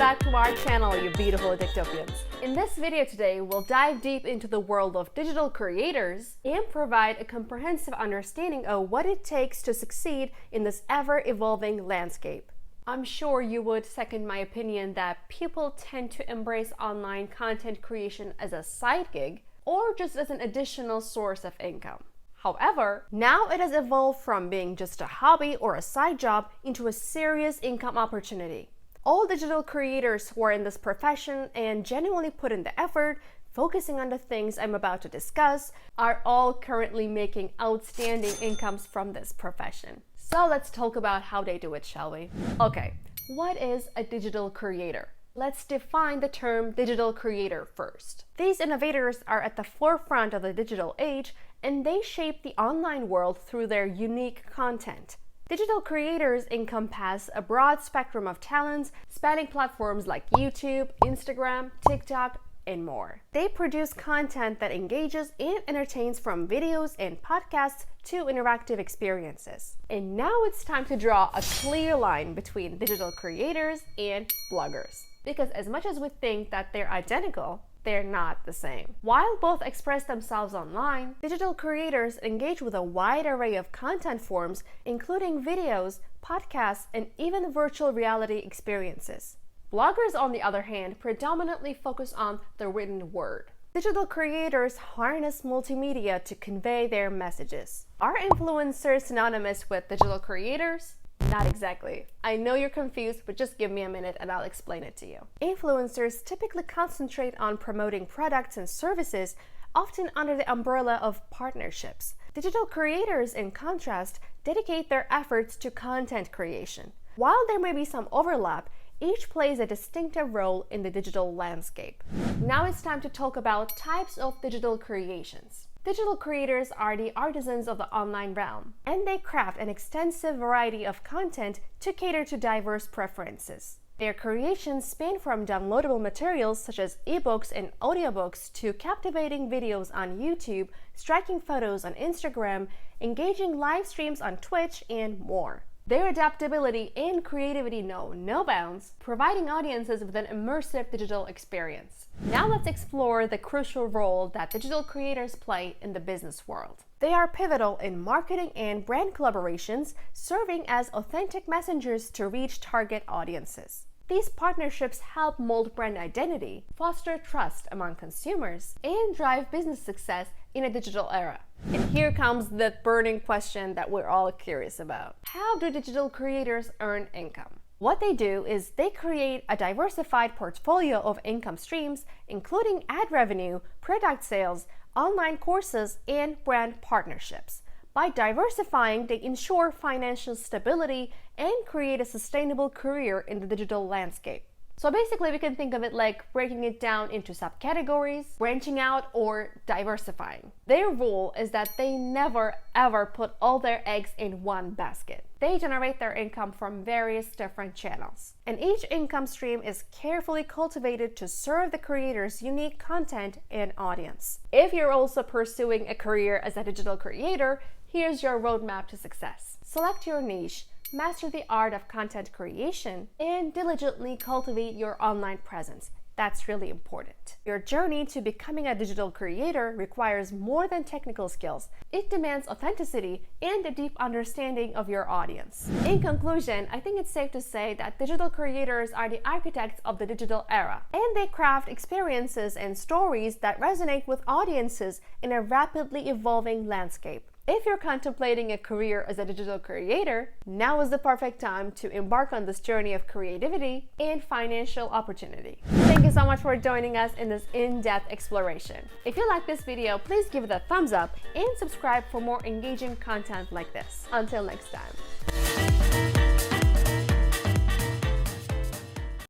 back to our channel, you beautiful Tiktopians. In this video today, we'll dive deep into the world of digital creators and provide a comprehensive understanding of what it takes to succeed in this ever-evolving landscape. I'm sure you would second my opinion that people tend to embrace online content creation as a side gig or just as an additional source of income. However, now it has evolved from being just a hobby or a side job into a serious income opportunity. All digital creators who are in this profession and genuinely put in the effort, focusing on the things I'm about to discuss, are all currently making outstanding incomes from this profession. So let's talk about how they do it, shall we? Okay, what is a digital creator? Let's define the term digital creator first. These innovators are at the forefront of the digital age, and they shape the online world through their unique content. Digital creators encompass a broad spectrum of talents spanning platforms like YouTube, Instagram, TikTok, and more. They produce content that engages and entertains, from videos and podcasts to interactive experiences. And now it's time to draw a clear line between digital creators and bloggers. Because as much as we think that they're identical, they're not the same. While both express themselves online, digital creators engage with a wide array of content forms, including videos, podcasts, and even virtual reality experiences. Bloggers, on the other hand, predominantly focus on the written word. Digital creators harness multimedia to convey their messages. Are influencers synonymous with digital creators? Not exactly. I know you're confused, but just give me a minute and I'll explain it to you. Influencers typically concentrate on promoting products and services, often under the umbrella of partnerships. Digital creators, in contrast, dedicate their efforts to content creation. While there may be some overlap, each plays a distinctive role in the digital landscape. Now it's time to talk about types of digital creations. Digital creators are the artisans of the online realm, and they craft an extensive variety of content to cater to diverse preferences. Their creations span from downloadable materials such as ebooks and audiobooks to captivating videos on YouTube, striking photos on Instagram, engaging live streams on Twitch, and more. Their adaptability and creativity know no bounds, providing audiences with an immersive digital experience. Now let's explore the crucial role that digital creators play in the business world. They are pivotal in marketing and brand collaborations, serving as authentic messengers to reach target audiences. These partnerships help mold brand identity, foster trust among consumers, and drive business success in a digital era. And here comes the burning question that we're all curious about. How do digital creators earn income? What they do is they create a diversified portfolio of income streams, including ad revenue, product sales, online courses, and brand partnerships. By diversifying, they ensure financial stability and create a sustainable career in the digital landscape. So basically, we can think of it like breaking it down into subcategories, branching out, or diversifying. Their role is that they never ever put all their eggs in one basket. They generate their income from various different channels, and each income stream is carefully cultivated to serve the creator's unique content and audience. If you're also pursuing a career as a digital creator, here's your roadmap to success. Select your niche, master the art of content creation, and diligently cultivate your online presence. That's really important. Your journey to becoming a digital creator requires more than technical skills. It demands authenticity and a deep understanding of your audience. In conclusion, I think it's safe to say that digital creators are the architects of the digital era, and they craft experiences and stories that resonate with audiences in a rapidly evolving landscape. If you're contemplating a career as a digital creator, now is the perfect time to embark on this journey of creativity and financial opportunity. Thank you so much for joining us in this in-depth exploration. If you like this video, please give it a thumbs up and subscribe for more engaging content like this. Until next time.